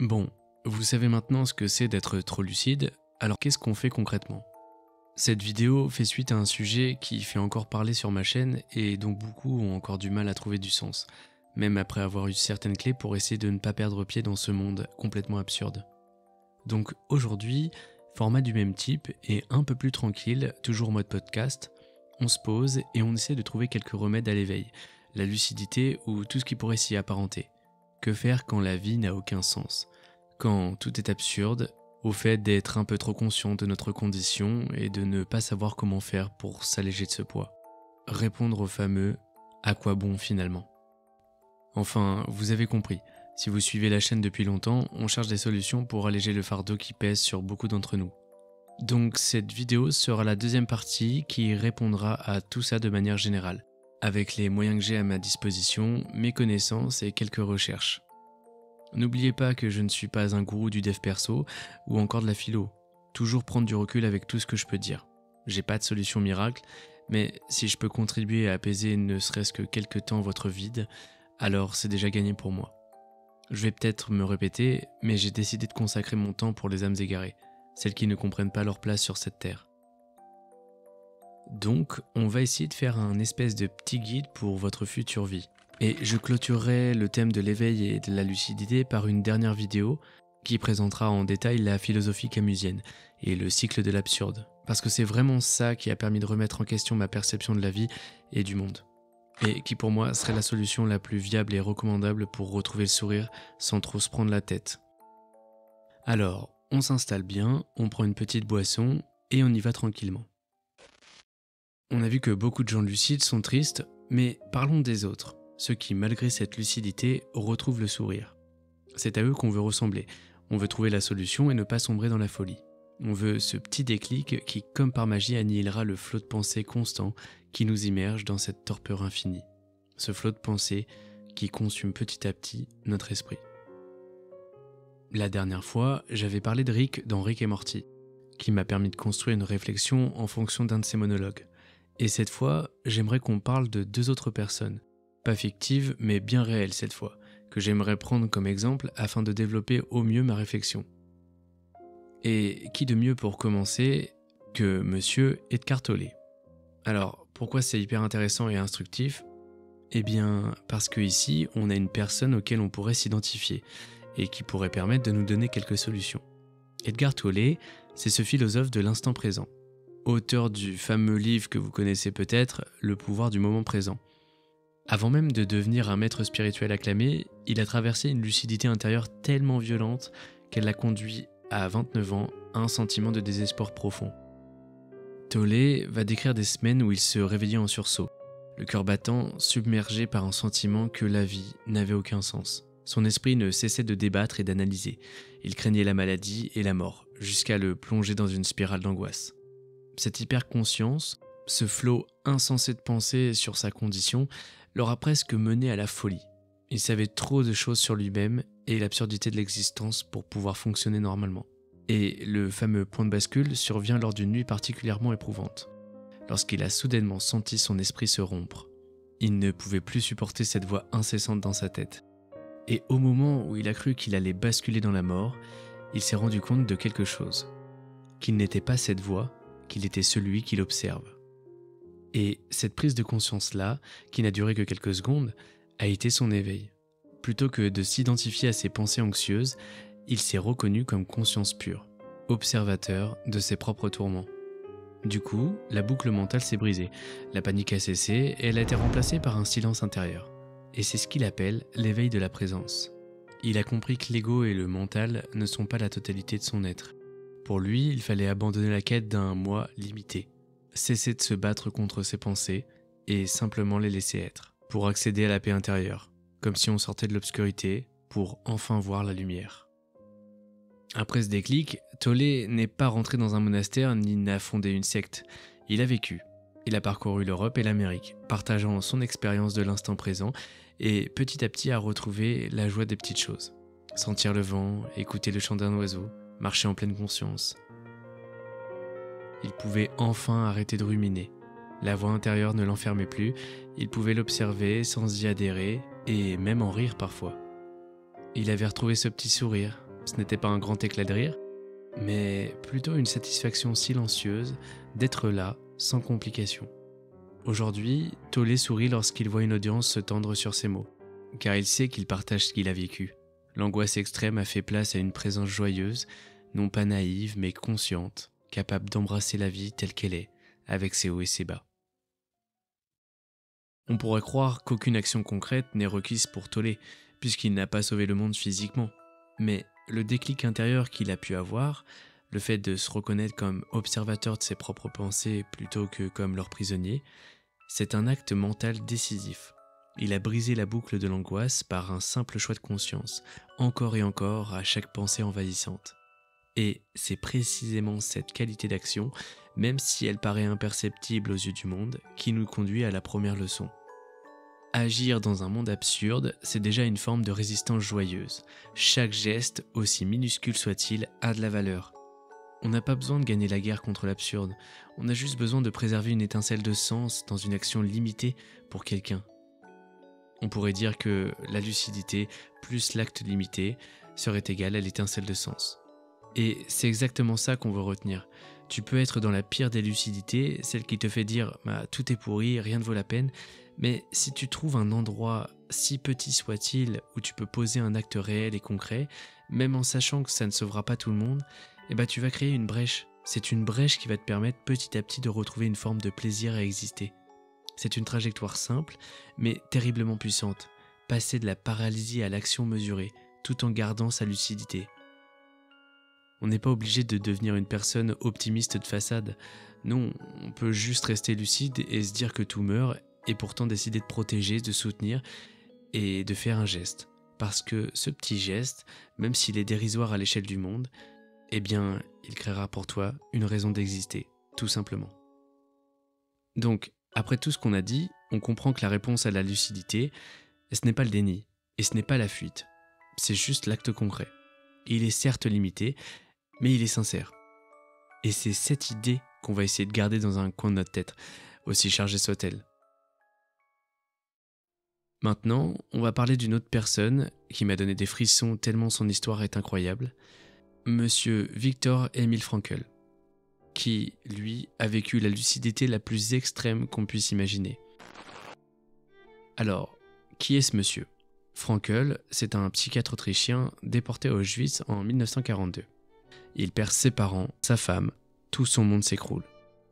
Bon, vous savez maintenant ce que c'est d'être trop lucide, alors qu'est-ce qu'on fait concrètement? Cette vidéo fait suite à un sujet qui fait encore parler sur ma chaîne et dont beaucoup ont encore du mal à trouver du sens, même après avoir eu certaines clés pour essayer de ne pas perdre pied dans ce monde complètement absurde. Donc aujourd'hui, format du même type et un peu plus tranquille, toujours en mode podcast, on se pose et on essaie de trouver quelques remèdes à l'éveil, la lucidité ou tout ce qui pourrait s'y apparenter. Que faire quand la vie n'a aucun sens? Quand tout est absurde, au fait d'être un peu trop conscient de notre condition et de ne pas savoir comment faire pour s'alléger de ce poids. Répondre au fameux « à quoi bon finalement ?» Enfin, vous avez compris, si vous suivez la chaîne depuis longtemps, on cherche des solutions pour alléger le fardeau qui pèse sur beaucoup d'entre nous. Donc cette vidéo sera la deuxième partie qui répondra à tout ça de manière générale, avec les moyens que j'ai à ma disposition, mes connaissances et quelques recherches. N'oubliez pas que je ne suis pas un gourou du dev perso ou encore de la philo. Toujours prendre du recul avec tout ce que je peux dire. J'ai pas de solution miracle, mais si je peux contribuer à apaiser ne serait-ce que quelque temps votre vide, alors c'est déjà gagné pour moi. Je vais peut-être me répéter, mais j'ai décidé de consacrer mon temps pour les âmes égarées, celles qui ne comprennent pas leur place sur cette terre. Donc, on va essayer de faire un espèce de petit guide pour votre future vie. Et je clôturerai le thème de l'éveil et de la lucidité par une dernière vidéo qui présentera en détail la philosophie camusienne et le cycle de l'absurde. Parce que c'est vraiment ça qui a permis de remettre en question ma perception de la vie et du monde. Et qui pour moi serait la solution la plus viable et recommandable pour retrouver le sourire sans trop se prendre la tête. Alors, on s'installe bien, on prend une petite boisson et on y va tranquillement. On a vu que beaucoup de gens lucides sont tristes, mais parlons des autres. Ceux qui, malgré cette lucidité, retrouvent le sourire. C'est à eux qu'on veut ressembler. On veut trouver la solution et ne pas sombrer dans la folie. On veut ce petit déclic qui, comme par magie, annihilera le flot de pensée constant qui nous immerge dans cette torpeur infinie. Ce flot de pensée qui consume petit à petit notre esprit. La dernière fois, j'avais parlé de Rick dans Rick et Morty, qui m'a permis de construire une réflexion en fonction d'un de ses monologues. Et cette fois, j'aimerais qu'on parle de deux autres personnes. Pas fictive, mais bien réelle cette fois, que j'aimerais prendre comme exemple afin de développer au mieux ma réflexion. Et qui de mieux pour commencer que Monsieur Edgar Tolle. Alors, pourquoi c'est hyper intéressant et instructif? Eh bien, parce que ici, on a une personne auquel on pourrait s'identifier, et qui pourrait permettre de nous donner quelques solutions. Edgar Tolle, c'est ce philosophe de l'instant présent, auteur du fameux livre que vous connaissez peut-être, Le pouvoir du moment présent. Avant même de devenir un maître spirituel acclamé, il a traversé une lucidité intérieure tellement violente qu'elle l'a conduit à 29 ans à un sentiment de désespoir profond. Tolle va décrire des semaines où il se réveillait en sursaut, le cœur battant, submergé par un sentiment que la vie n'avait aucun sens. Son esprit ne cessait de débattre et d'analyser. Il craignait la maladie et la mort, jusqu'à le plonger dans une spirale d'angoisse. Cette hyperconscience, ce flot insensé de pensée sur sa condition, l'aura presque mené à la folie. Il savait trop de choses sur lui-même et l'absurdité de l'existence pour pouvoir fonctionner normalement. Et le fameux point de bascule survient lors d'une nuit particulièrement éprouvante, lorsqu'il a soudainement senti son esprit se rompre. Il ne pouvait plus supporter cette voix incessante dans sa tête. Et au moment où il a cru qu'il allait basculer dans la mort, il s'est rendu compte de quelque chose. Qu'il n'était pas cette voix, qu'il était celui qui l'observe. Et cette prise de conscience-là, qui n'a duré que quelques secondes, a été son éveil. Plutôt que de s'identifier à ses pensées anxieuses, il s'est reconnu comme conscience pure, observateur de ses propres tourments. Du coup, la boucle mentale s'est brisée, la panique a cessé et elle a été remplacée par un silence intérieur. Et c'est ce qu'il appelle l'éveil de la présence. Il a compris que l'ego et le mental ne sont pas la totalité de son être. Pour lui, il fallait abandonner la quête d'un moi limité. Cesser de se battre contre ses pensées et simplement les laisser être, pour accéder à la paix intérieure, comme si on sortait de l'obscurité pour enfin voir la lumière. Après ce déclic, Tolle n'est pas rentré dans un monastère ni n'a fondé une secte, il a vécu. Il a parcouru l'Europe et l'Amérique, partageant son expérience de l'instant présent et petit à petit a retrouvé la joie des petites choses. Sentir le vent, écouter le chant d'un oiseau, marcher en pleine conscience. Il pouvait enfin arrêter de ruminer. La voix intérieure ne l'enfermait plus, il pouvait l'observer sans y adhérer et même en rire parfois. Il avait retrouvé ce petit sourire, Ce n'était pas un grand éclat de rire, mais plutôt une satisfaction silencieuse d'être là, sans complication. Aujourd'hui, Tollé sourit lorsqu'il voit une audience se tendre sur ses mots, car il sait qu'il partage ce qu'il a vécu. L'angoisse extrême a fait place à une présence joyeuse, non pas naïve, mais consciente, capable d'embrasser la vie telle qu'elle est, avec ses hauts et ses bas. On pourrait croire qu'aucune action concrète n'est requise pour Tollé, puisqu'il n'a pas sauvé le monde physiquement. Mais le déclic intérieur qu'il a pu avoir, le fait de se reconnaître comme observateur de ses propres pensées plutôt que comme leur prisonnier, c'est un acte mental décisif. Il a brisé la boucle de l'angoisse par un simple choix de conscience, encore et encore à chaque pensée envahissante. Et c'est précisément cette qualité d'action, même si elle paraît imperceptible aux yeux du monde, qui nous conduit à la première leçon. Agir dans un monde absurde, c'est déjà une forme de résistance joyeuse. Chaque geste, aussi minuscule soit-il, a de la valeur. On n'a pas besoin de gagner la guerre contre l'absurde, on a juste besoin de préserver une étincelle de sens dans une action limitée pour quelqu'un. On pourrait dire que la lucidité plus l'acte limité serait égal à l'étincelle de sens. Et c'est exactement ça qu'on veut retenir. Tu peux être dans la pire des lucidités, celle qui te fait dire « tout est pourri, rien ne vaut la peine », mais si tu trouves un endroit, si petit soit-il, où tu peux poser un acte réel et concret, même en sachant que ça ne sauvera pas tout le monde, tu vas créer une brèche. C'est une brèche qui va te permettre petit à petit de retrouver une forme de plaisir à exister. C'est une trajectoire simple, mais terriblement puissante. Passer de la paralysie à l'action mesurée, tout en gardant sa lucidité. On n'est pas obligé de devenir une personne optimiste de façade. Non, on peut juste rester lucide et se dire que tout meurt, et pourtant décider de protéger, de soutenir et de faire un geste. Parce que ce petit geste, même s'il est dérisoire à l'échelle du monde, il créera pour toi une raison d'exister, tout simplement. Donc, après tout ce qu'on a dit, on comprend que la réponse à la lucidité, ce n'est pas le déni, et ce n'est pas la fuite. C'est juste l'acte concret. Il est certes limité, mais il est sincère. Et c'est cette idée qu'on va essayer de garder dans un coin de notre tête, aussi chargée soit-elle. Maintenant, on va parler d'une autre personne qui m'a donné des frissons tellement son histoire est incroyable, Monsieur Viktor Emil Frankl, qui, lui, a vécu la lucidité la plus extrême qu'on puisse imaginer. Alors, qui est ce monsieur ? Frankl, c'est un psychiatre autrichien déporté à Auschwitz en 1942. Il perd ses parents, sa femme, tout son monde s'écroule.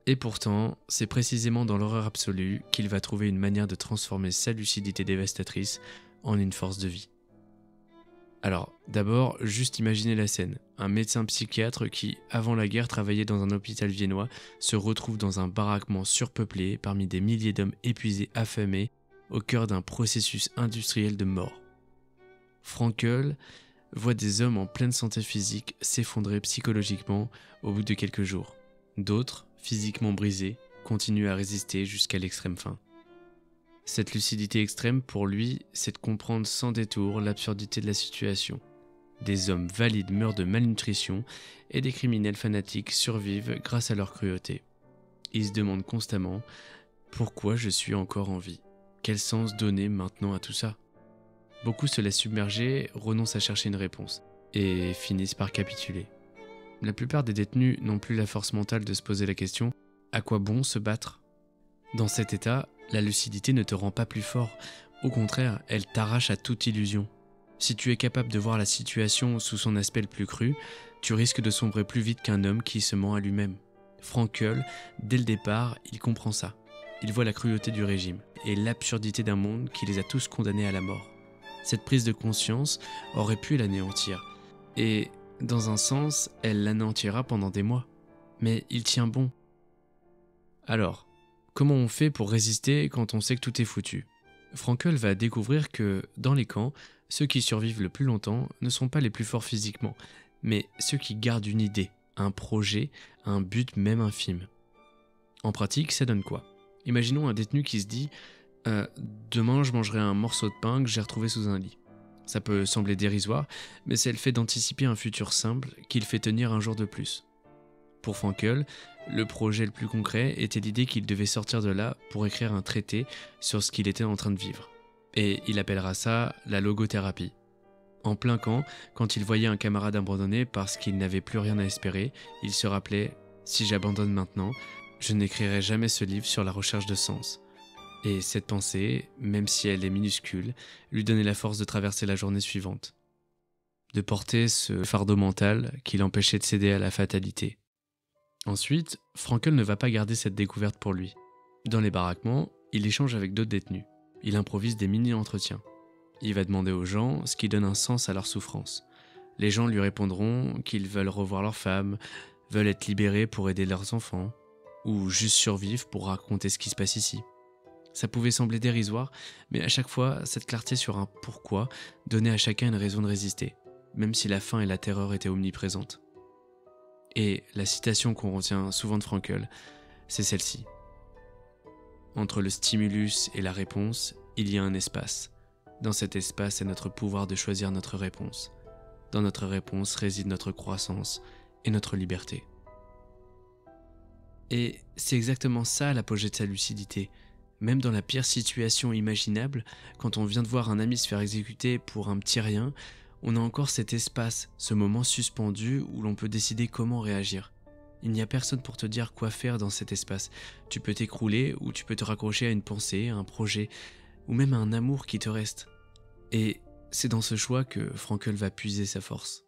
Et pourtant, c'est précisément dans l'horreur absolue qu'il va trouver une manière de transformer sa lucidité dévastatrice en une force de vie. Alors, d'abord, juste imaginez la scène. Un médecin psychiatre qui, avant la guerre, travaillait dans un hôpital viennois, se retrouve dans un baraquement surpeuplé parmi des milliers d'hommes épuisés, affamés, au cœur d'un processus industriel de mort. Frankl voit des hommes en pleine santé physique s'effondrer psychologiquement au bout de quelques jours. D'autres, physiquement brisés, continuent à résister jusqu'à l'extrême fin. Cette lucidité extrême, pour lui, c'est de comprendre sans détour l'absurdité de la situation. Des hommes valides meurent de malnutrition et des criminels fanatiques survivent grâce à leur cruauté. Il se demande constamment « Pourquoi je suis encore en vie ? Quel sens donner maintenant à tout ça ?» Beaucoup se laissent submerger, renoncent à chercher une réponse et finissent par capituler. La plupart des détenus n'ont plus la force mentale de se poser la question « À quoi bon se battre ?» Dans cet état, la lucidité ne te rend pas plus fort. Au contraire, elle t'arrache à toute illusion. Si tu es capable de voir la situation sous son aspect le plus cru, tu risques de sombrer plus vite qu'un homme qui se ment à lui-même. Frankl, dès le départ, il comprend ça. Il voit la cruauté du régime et l'absurdité d'un monde qui les a tous condamnés à la mort. Cette prise de conscience aurait pu l'anéantir. Et, dans un sens, elle l'anéantira pendant des mois. Mais il tient bon. Alors, comment on fait pour résister quand on sait que tout est foutu ? Frankl va découvrir que, dans les camps, ceux qui survivent le plus longtemps ne sont pas les plus forts physiquement, mais ceux qui gardent une idée, un projet, un but même infime. En pratique, ça donne quoi ? Imaginons un détenu qui se dit « Demain, je mangerai un morceau de pain que j'ai retrouvé sous un lit ». Ça peut sembler dérisoire, mais c'est le fait d'anticiper un futur simple qu'il fait tenir un jour de plus. Pour Frankl, le projet le plus concret était l'idée qu'il devait sortir de là pour écrire un traité sur ce qu'il était en train de vivre. Et il appellera ça la logothérapie. En plein camp, quand il voyait un camarade abandonné parce qu'il n'avait plus rien à espérer, il se rappelait « Si j'abandonne maintenant, je n'écrirai jamais ce livre sur la recherche de sens ». Et cette pensée, même si elle est minuscule, lui donnait la force de traverser la journée suivante, de porter ce fardeau mental qui l'empêchait de céder à la fatalité. Ensuite, Frankl ne va pas garder cette découverte pour lui. Dans les baraquements, il échange avec d'autres détenus. Il improvise des mini-entretiens. Il va demander aux gens ce qui donne un sens à leur souffrance. Les gens lui répondront qu'ils veulent revoir leurs femmes, veulent être libérés pour aider leurs enfants, ou juste survivre pour raconter ce qui se passe ici. Ça pouvait sembler dérisoire, mais à chaque fois, cette clarté sur un pourquoi donnait à chacun une raison de résister, même si la faim et la terreur étaient omniprésentes. Et la citation qu'on retient souvent de Frankl, c'est celle-ci. Entre le stimulus et la réponse, il y a un espace. Dans cet espace est notre pouvoir de choisir notre réponse. Dans notre réponse réside notre croissance et notre liberté. Et c'est exactement ça l'apogée de sa lucidité. Même dans la pire situation imaginable, quand on vient de voir un ami se faire exécuter pour un petit rien, on a encore cet espace, ce moment suspendu où l'on peut décider comment réagir. Il n'y a personne pour te dire quoi faire dans cet espace. Tu peux t'écrouler ou tu peux te raccrocher à une pensée, à un projet, ou même à un amour qui te reste. Et c'est dans ce choix que Frankl va puiser sa force.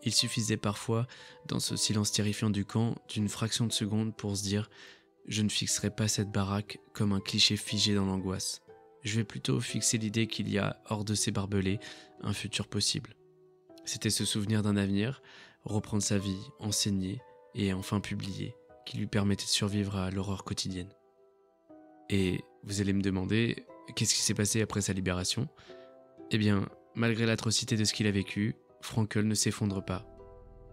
Il suffisait parfois, dans ce silence terrifiant du camp, d'une fraction de seconde pour se dire « Je ne fixerai pas cette baraque comme un cliché figé dans l'angoisse. Je vais plutôt fixer l'idée qu'il y a, hors de ces barbelés, un futur possible. » C'était se souvenir d'un avenir, reprendre sa vie, enseigner et enfin publier, qui lui permettait de survivre à l'horreur quotidienne. Et vous allez me demander, qu'est-ce qui s'est passé après sa libération ? Eh bien, malgré l'atrocité de ce qu'il a vécu, Frankl ne s'effondre pas.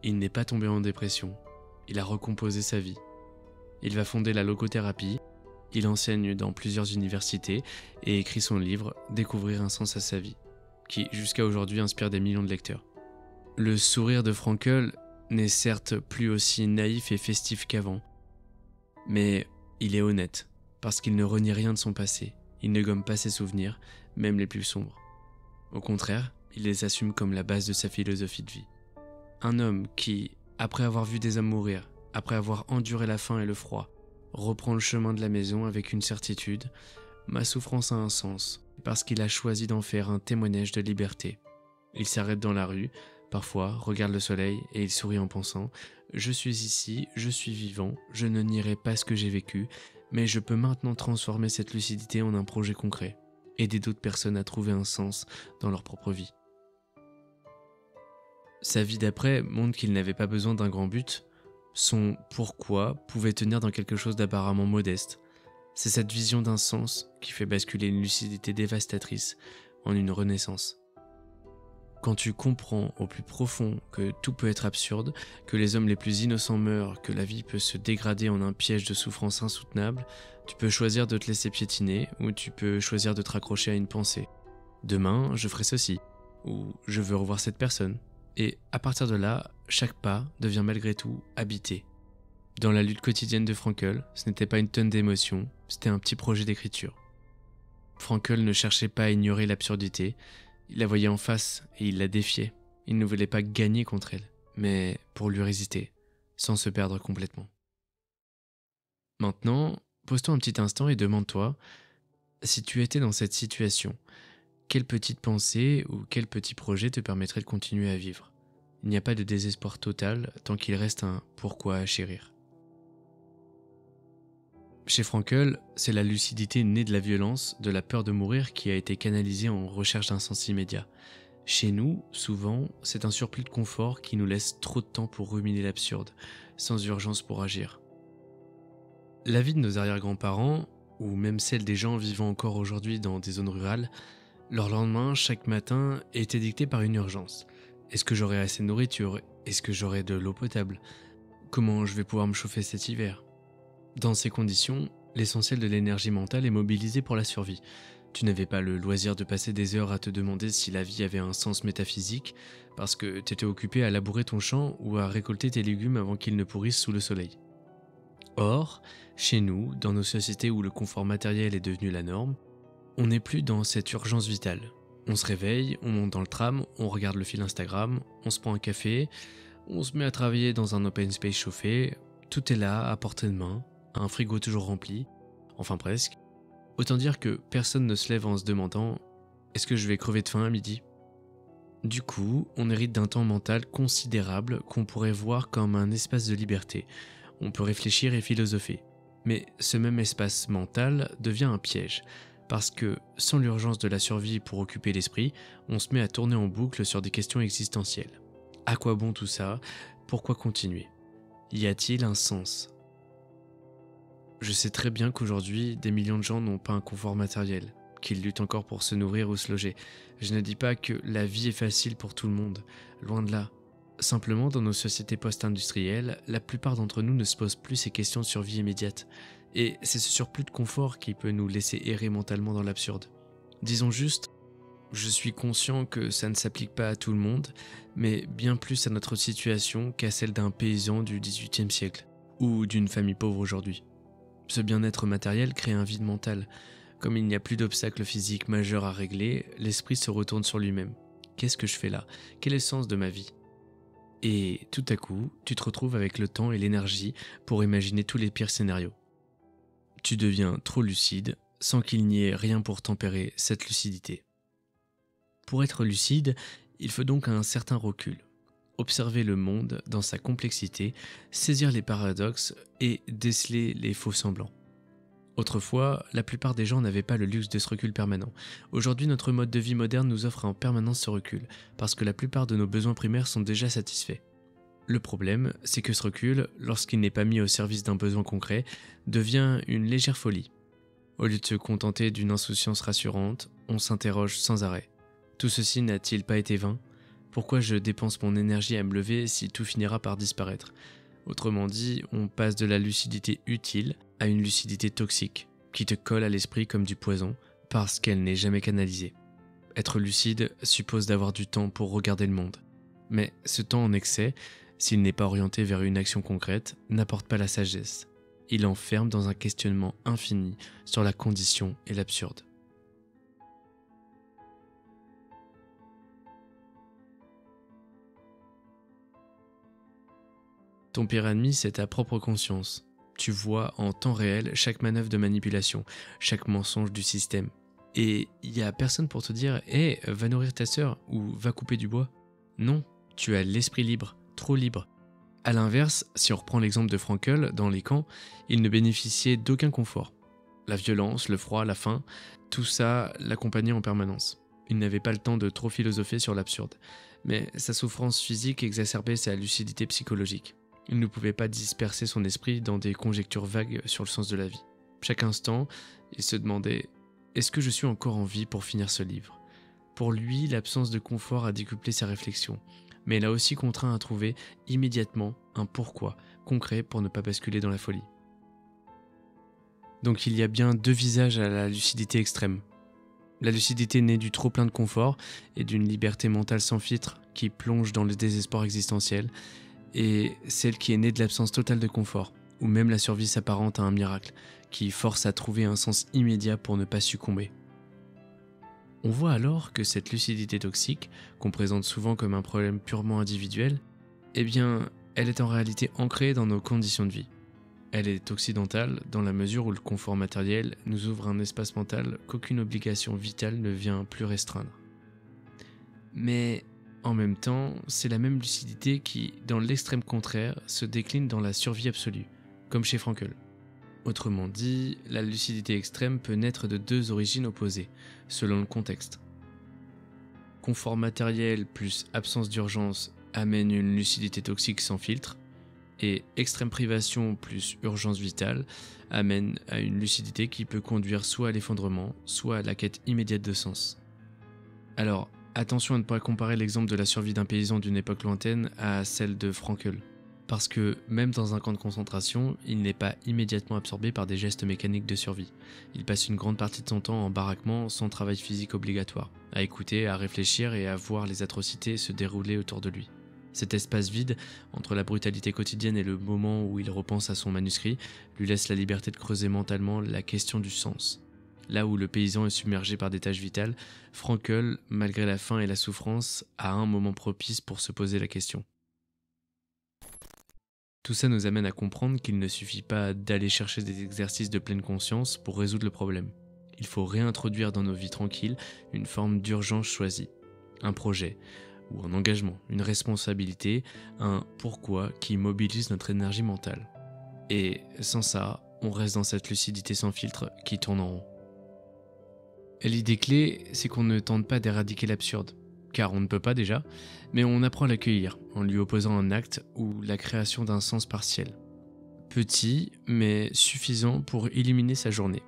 Il n'est pas tombé en dépression. Il a recomposé sa vie. Il va fonder la logothérapie. Il enseigne dans plusieurs universités et écrit son livre « Découvrir un sens à sa vie », qui jusqu'à aujourd'hui inspire des millions de lecteurs. Le sourire de Frankl n'est certes plus aussi naïf et festif qu'avant, mais il est honnête, parce qu'il ne renie rien de son passé. Il ne gomme pas ses souvenirs, même les plus sombres. Au contraire, il les assume comme la base de sa philosophie de vie. Un homme qui, après avoir vu des hommes mourir, après avoir enduré la faim et le froid, reprend le chemin de la maison avec une certitude, ma souffrance a un sens, parce qu'il a choisi d'en faire un témoignage de liberté. Il s'arrête dans la rue, parfois regarde le soleil et il sourit en pensant « Je suis ici, je suis vivant, je ne nierai pas ce que j'ai vécu, mais je peux maintenant transformer cette lucidité en un projet concret, aider d'autres personnes à trouver un sens dans leur propre vie. » Sa vie d'après montre qu'il n'avait pas besoin d'un grand but. Son pourquoi pouvait tenir dans quelque chose d'apparemment modeste. C'est cette vision d'un sens qui fait basculer une lucidité dévastatrice en une renaissance. Quand tu comprends au plus profond que tout peut être absurde, que les hommes les plus innocents meurent, que la vie peut se dégrader en un piège de souffrance insoutenable, tu peux choisir de te laisser piétiner ou tu peux choisir de te raccrocher à une pensée. Demain, je ferai ceci, ou je veux revoir cette personne. Et à partir de là, chaque pas devient malgré tout habité. Dans la lutte quotidienne de Frankl, ce n'était pas une tonne d'émotions, c'était un petit projet d'écriture. Frankl ne cherchait pas à ignorer l'absurdité, il la voyait en face et il la défiait. Il ne voulait pas gagner contre elle, mais pour lui résister, sans se perdre complètement. Maintenant, pose-toi un petit instant et demande-toi, si tu étais dans cette situation, quelle petite pensée ou quel petit projet te permettrait de continuer à vivre ? Il n'y a pas de désespoir total tant qu'il reste un pourquoi à chérir. Chez Frankl, c'est la lucidité née de la violence, de la peur de mourir qui a été canalisée en recherche d'un sens immédiat. Chez nous, souvent, c'est un surplus de confort qui nous laisse trop de temps pour ruminer l'absurde, sans urgence pour agir. La vie de nos arrière-grands-parents, ou même celle des gens vivant encore aujourd'hui dans des zones rurales, leur lendemain, chaque matin, était dicté par une urgence. Est-ce que j'aurai assez de nourriture ? Est-ce que j'aurai de l'eau potable ? Comment je vais pouvoir me chauffer cet hiver ? Dans ces conditions, l'essentiel de l'énergie mentale est mobilisé pour la survie. Tu n'avais pas le loisir de passer des heures à te demander si la vie avait un sens métaphysique, parce que tu étais occupé à labourer ton champ ou à récolter tes légumes avant qu'ils ne pourrissent sous le soleil. Or, chez nous, dans nos sociétés où le confort matériel est devenu la norme, on n'est plus dans cette urgence vitale. On se réveille, on monte dans le tram, on regarde le fil Instagram, on se prend un café, on se met à travailler dans un open space chauffé, tout est là, à portée de main, un frigo toujours rempli, enfin presque. Autant dire que personne ne se lève en se demandant « Est-ce que je vais crever de faim à midi ?» Du coup, on hérite d'un temps mental considérable qu'on pourrait voir comme un espace de liberté. On peut réfléchir et philosopher. Mais ce même espace mental devient un piège, parce que sans l'urgence de la survie pour occuper l'esprit, on se met à tourner en boucle sur des questions existentielles. À quoi bon tout ça? Pourquoi continuer? Y a-t-il un sens? Je sais très bien qu'aujourd'hui, des millions de gens n'ont pas un confort matériel, qu'ils luttent encore pour se nourrir ou se loger. Je ne dis pas que la vie est facile pour tout le monde, loin de là. Simplement, dans nos sociétés post-industrielles, la plupart d'entre nous ne se posent plus ces questions de survie immédiate. Et c'est ce surplus de confort qui peut nous laisser errer mentalement dans l'absurde. Disons juste, je suis conscient que ça ne s'applique pas à tout le monde, mais bien plus à notre situation qu'à celle d'un paysan du XVIIIe siècle, ou d'une famille pauvre aujourd'hui. Ce bien-être matériel crée un vide mental. Comme il n'y a plus d'obstacles physiques majeurs à régler, l'esprit se retourne sur lui-même. Qu'est-ce que je fais là? Quel est le sens de ma vie? Et tout à coup, tu te retrouves avec le temps et l'énergie pour imaginer tous les pires scénarios. Tu deviens trop lucide, sans qu'il n'y ait rien pour tempérer cette lucidité. Pour être lucide, il faut donc un certain recul. Observer le monde dans sa complexité, saisir les paradoxes et déceler les faux semblants. Autrefois, la plupart des gens n'avaient pas le luxe de ce recul permanent. Aujourd'hui, notre mode de vie moderne nous offre en permanence ce recul, parce que la plupart de nos besoins primaires sont déjà satisfaits. Le problème, c'est que ce recul, lorsqu'il n'est pas mis au service d'un besoin concret, devient une légère folie. Au lieu de se contenter d'une insouciance rassurante, on s'interroge sans arrêt. Tout ceci n'a-t-il pas été vain? Pourquoi je dépense mon énergie à me lever si tout finira par disparaître? Autrement dit, on passe de la lucidité utile à une lucidité toxique, qui te colle à l'esprit comme du poison, parce qu'elle n'est jamais canalisée. Être lucide suppose d'avoir du temps pour regarder le monde. Mais ce temps en excès, s'il n'est pas orienté vers une action concrète, n'apporte pas la sagesse. Il enferme dans un questionnement infini sur la condition et l'absurde. Ton pire ennemi, c'est ta propre conscience. Tu vois en temps réel chaque manœuvre de manipulation, chaque mensonge du système. Et il n'y a personne pour te dire « Hé, va nourrir ta sœur » ou « Va couper du bois ». Non, tu as l'esprit libre, trop libre. A l'inverse, si on reprend l'exemple de Frankl, dans les camps, il ne bénéficiait d'aucun confort. La violence, le froid, la faim, tout ça l'accompagnait en permanence. Il n'avait pas le temps de trop philosopher sur l'absurde. Mais sa souffrance physique exacerbait sa lucidité psychologique. Il ne pouvait pas disperser son esprit dans des conjectures vagues sur le sens de la vie. Chaque instant, il se demandait « Est-ce que je suis encore en vie pour finir ce livre ?» Pour lui, l'absence de confort a décuplé ses réflexions, mais elle a aussi contraint à trouver immédiatement un pourquoi concret pour ne pas basculer dans la folie. Donc il y a bien deux visages à la lucidité extrême. La lucidité née du trop plein de confort et d'une liberté mentale sans filtre qui plonge dans le désespoir existentiel, et celle qui est née de l'absence totale de confort, où même la survie s'apparente à un miracle, qui force à trouver un sens immédiat pour ne pas succomber. On voit alors que cette lucidité toxique, qu'on présente souvent comme un problème purement individuel, eh bien, elle est en réalité ancrée dans nos conditions de vie. Elle est occidentale dans la mesure où le confort matériel nous ouvre un espace mental qu'aucune obligation vitale ne vient plus restreindre. Mais en même temps, c'est la même lucidité qui, dans l'extrême contraire, se décline dans la survie absolue, comme chez Frankl. Autrement dit, la lucidité extrême peut naître de deux origines opposées, selon le contexte. Confort matériel plus absence d'urgence amène une lucidité toxique sans filtre, et extrême privation plus urgence vitale amène à une lucidité qui peut conduire soit à l'effondrement, soit à la quête immédiate de sens. Alors, attention à ne pas comparer l'exemple de la survie d'un paysan d'une époque lointaine à celle de Frankl, parce que même dans un camp de concentration, il n'est pas immédiatement absorbé par des gestes mécaniques de survie. Il passe une grande partie de son temps en baraquement sans travail physique obligatoire, à écouter, à réfléchir et à voir les atrocités se dérouler autour de lui. Cet espace vide, entre la brutalité quotidienne et le moment où il repense à son manuscrit, lui laisse la liberté de creuser mentalement la question du sens. Là où le paysan est submergé par des tâches vitales, Frankel, malgré la faim et la souffrance, a un moment propice pour se poser la question. Tout ça nous amène à comprendre qu'il ne suffit pas d'aller chercher des exercices de pleine conscience pour résoudre le problème. Il faut réintroduire dans nos vies tranquilles une forme d'urgence choisie, un projet, ou un engagement, une responsabilité, un pourquoi qui mobilise notre énergie mentale. Et sans ça, on reste dans cette lucidité sans filtre qui tourne en rond. L'idée clé, c'est qu'on ne tente pas d'éradiquer l'absurde, car on ne peut pas déjà, mais on apprend à l'accueillir en lui opposant un acte ou la création d'un sens partiel. Petit, mais suffisant pour illuminer sa journée.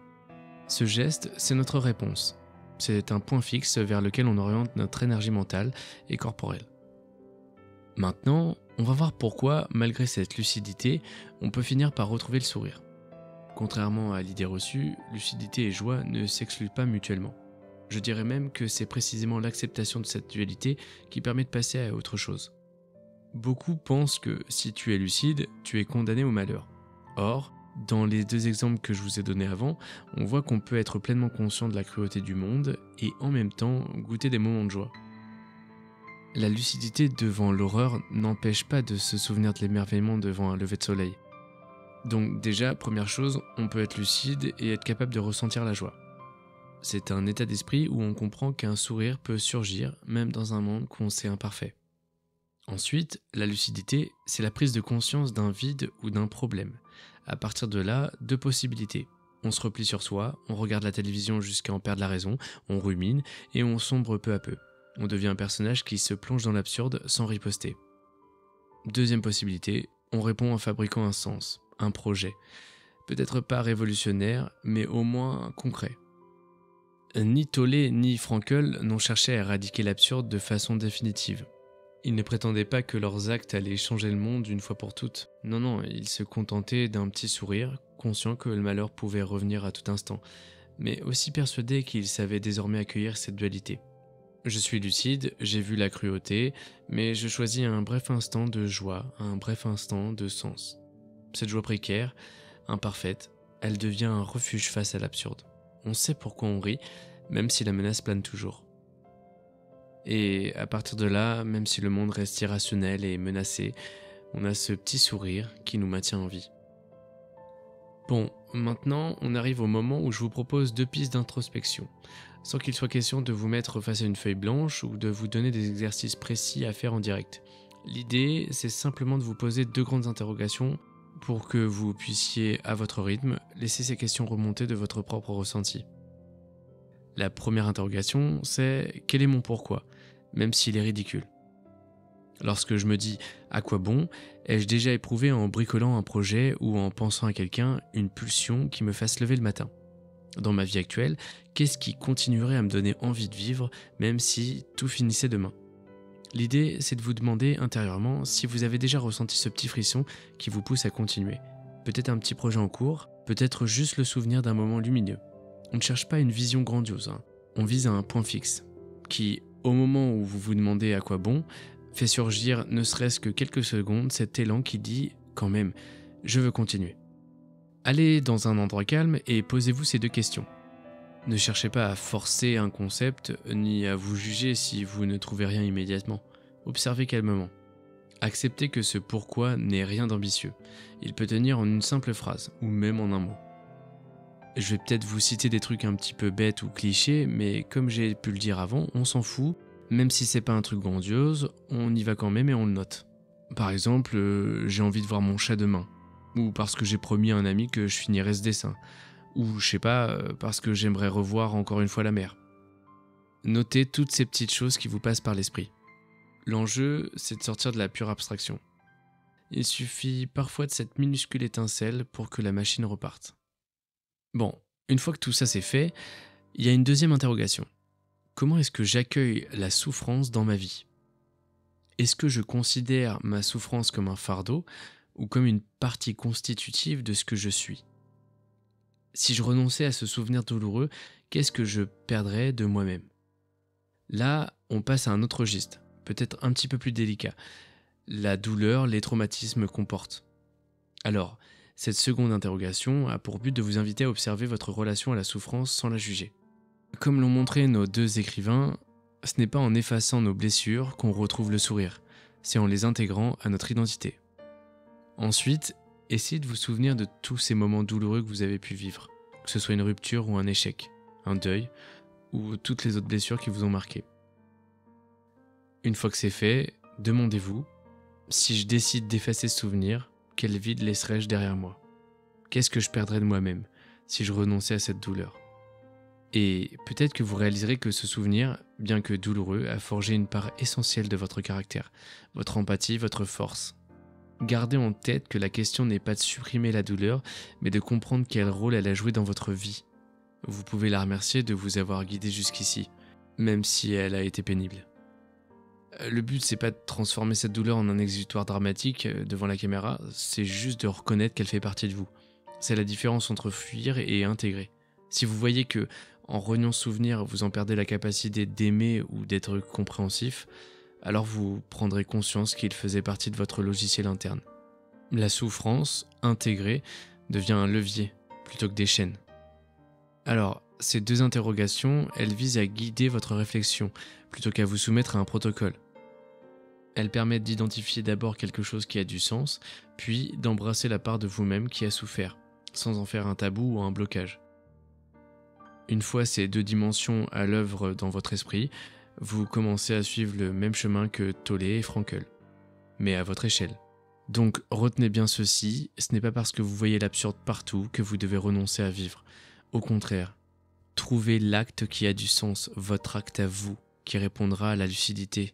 Ce geste, c'est notre réponse. C'est un point fixe vers lequel on oriente notre énergie mentale et corporelle. Maintenant, on va voir pourquoi, malgré cette lucidité, on peut finir par retrouver le sourire. Contrairement à l'idée reçue, lucidité et joie ne s'excluent pas mutuellement. Je dirais même que c'est précisément l'acceptation de cette dualité qui permet de passer à autre chose. Beaucoup pensent que si tu es lucide, tu es condamné au malheur. Or, dans les deux exemples que je vous ai donnés avant, on voit qu'on peut être pleinement conscient de la cruauté du monde et en même temps goûter des moments de joie. La lucidité devant l'horreur n'empêche pas de se souvenir de l'émerveillement devant un lever de soleil. Donc déjà, première chose, on peut être lucide et être capable de ressentir la joie. C'est un état d'esprit où on comprend qu'un sourire peut surgir même dans un monde qu'on sait imparfait. Ensuite, la lucidité, c'est la prise de conscience d'un vide ou d'un problème. À partir de là, deux possibilités. On se replie sur soi, on regarde la télévision jusqu'à en perdre la raison, on rumine et on sombre peu à peu. On devient un personnage qui se plonge dans l'absurde sans riposter. Deuxième possibilité, on répond en fabriquant un sens, un projet. Peut-être pas révolutionnaire, mais au moins concret. Ni Tollé ni Frankel n'ont cherché à éradiquer l'absurde de façon définitive. Ils ne prétendaient pas que leurs actes allaient changer le monde une fois pour toutes. Non, ils se contentaient d'un petit sourire, conscients que le malheur pouvait revenir à tout instant, mais aussi persuadés qu'ils savaient désormais accueillir cette dualité. Je suis lucide, j'ai vu la cruauté, mais je choisis un bref instant de joie, un bref instant de sens. Cette joie précaire, imparfaite, elle devient un refuge face à l'absurde. On sait pourquoi on rit, même si la menace plane toujours. Et à partir de là, même si le monde reste irrationnel et menacé, on a ce petit sourire qui nous maintient en vie. Bon, maintenant on arrive au moment où je vous propose deux pistes d'introspection, sans qu'il soit question de vous mettre face à une feuille blanche ou de vous donner des exercices précis à faire en direct. L'idée, c'est simplement de vous poser deux grandes interrogations pour que vous puissiez, à votre rythme, laisser ces questions remonter de votre propre ressenti. La première interrogation, c'est « Quel est mon pourquoi ?» même s'il est ridicule. Lorsque je me dis « À quoi bon ?» ai-je déjà éprouvé en bricolant un projet ou en pensant à quelqu'un une pulsion qui me fasse lever le matin ? Dans ma vie actuelle, qu'est-ce qui continuerait à me donner envie de vivre même si tout finissait demain ? L'idée, c'est de vous demander intérieurement si vous avez déjà ressenti ce petit frisson qui vous pousse à continuer. Peut-être un petit projet en cours, peut-être juste le souvenir d'un moment lumineux. On ne cherche pas une vision grandiose, on vise à un point fixe, qui, au moment où vous vous demandez à quoi bon, fait surgir ne serait-ce que quelques secondes cet élan qui dit « quand même, je veux continuer ». Allez dans un endroit calme et posez-vous ces deux questions. Ne cherchez pas à forcer un concept, ni à vous juger si vous ne trouvez rien immédiatement. Observez calmement. Acceptez que ce pourquoi n'est rien d'ambitieux. Il peut tenir en une simple phrase, ou même en un mot. Je vais peut-être vous citer des trucs un petit peu bêtes ou clichés, mais comme j'ai pu le dire avant, on s'en fout. Même si c'est pas un truc grandiose, on y va quand même et on le note. Par exemple, j'ai envie de voir mon chat demain. Ou parce que j'ai promis à un ami que je finirais ce dessin. Ou je sais pas, parce que j'aimerais revoir encore une fois la mer. Notez toutes ces petites choses qui vous passent par l'esprit. L'enjeu, c'est de sortir de la pure abstraction. Il suffit parfois de cette minuscule étincelle pour que la machine reparte. Bon, une fois que tout ça c'est fait, il y a une deuxième interrogation. Comment est-ce que j'accueille la souffrance dans ma vie ? Est-ce que je considère ma souffrance comme un fardeau ou comme une partie constitutive de ce que je suis ? Si je renonçais à ce souvenir douloureux, qu'est-ce que je perdrais de moi-même ? Là, on passe à un autre registre, peut-être un petit peu plus délicat. La douleur, les traumatismes qu'on porte. Alors, Cette seconde interrogation a pour but de vous inviter à observer votre relation à la souffrance sans la juger. Comme l'ont montré nos deux écrivains, ce n'est pas en effaçant nos blessures qu'on retrouve le sourire, c'est en les intégrant à notre identité. Ensuite, essayez de vous souvenir de tous ces moments douloureux que vous avez pu vivre, que ce soit une rupture ou un échec, un deuil, ou toutes les autres blessures qui vous ont marqué. Une fois que c'est fait, demandez-vous, si je décide d'effacer ce souvenir, quel vide laisserai-je derrière moi? Qu'est-ce que je perdrais de moi-même si je renonçais à cette douleur? Et peut-être que vous réaliserez que ce souvenir, bien que douloureux, a forgé une part essentielle de votre caractère, votre empathie, votre force. Gardez en tête que la question n'est pas de supprimer la douleur, mais de comprendre quel rôle elle a joué dans votre vie. Vous pouvez la remercier de vous avoir guidé jusqu'ici, même si elle a été pénible. Le but, c'est pas de transformer cette douleur en un exutoire dramatique devant la caméra, c'est juste de reconnaître qu'elle fait partie de vous. C'est la différence entre fuir et intégrer. Si vous voyez que, en reniant ce souvenir, vous en perdez la capacité d'aimer ou d'être compréhensif, alors vous prendrez conscience qu'il faisait partie de votre logiciel interne. La souffrance, intégrée, devient un levier, plutôt que des chaînes. Alors, ces deux interrogations, elles visent à guider votre réflexion, plutôt qu'à vous soumettre à un protocole. Elles permettent d'identifier d'abord quelque chose qui a du sens, puis d'embrasser la part de vous-même qui a souffert, sans en faire un tabou ou un blocage. Une fois ces deux dimensions à l'œuvre dans votre esprit, vous commencez à suivre le même chemin que Tollé et Frankl, mais à votre échelle. Donc retenez bien ceci, ce n'est pas parce que vous voyez l'absurde partout que vous devez renoncer à vivre. Au contraire, trouvez l'acte qui a du sens, votre acte à vous, qui répondra à la lucidité.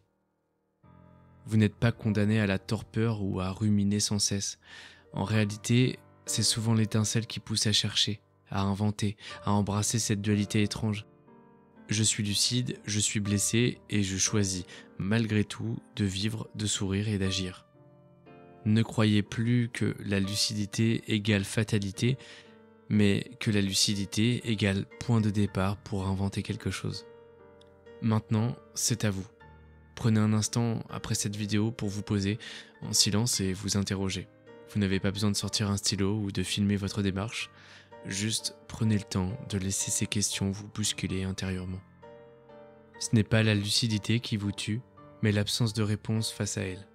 Vous n'êtes pas condamné à la torpeur ou à ruminer sans cesse. En réalité, c'est souvent l'étincelle qui pousse à chercher, à inventer, à embrasser cette dualité étrange. Je suis lucide, je suis blessé et je choisis, malgré tout, de vivre, de sourire et d'agir. Ne croyez plus que la lucidité égale fatalité, mais que la lucidité égale point de départ pour inventer quelque chose. Maintenant, c'est à vous. Prenez un instant après cette vidéo pour vous poser en silence et vous interroger. Vous n'avez pas besoin de sortir un stylo ou de filmer votre démarche. Juste prenez le temps de laisser ces questions vous bousculer intérieurement. Ce n'est pas la lucidité qui vous tue, mais l'absence de réponse face à elle.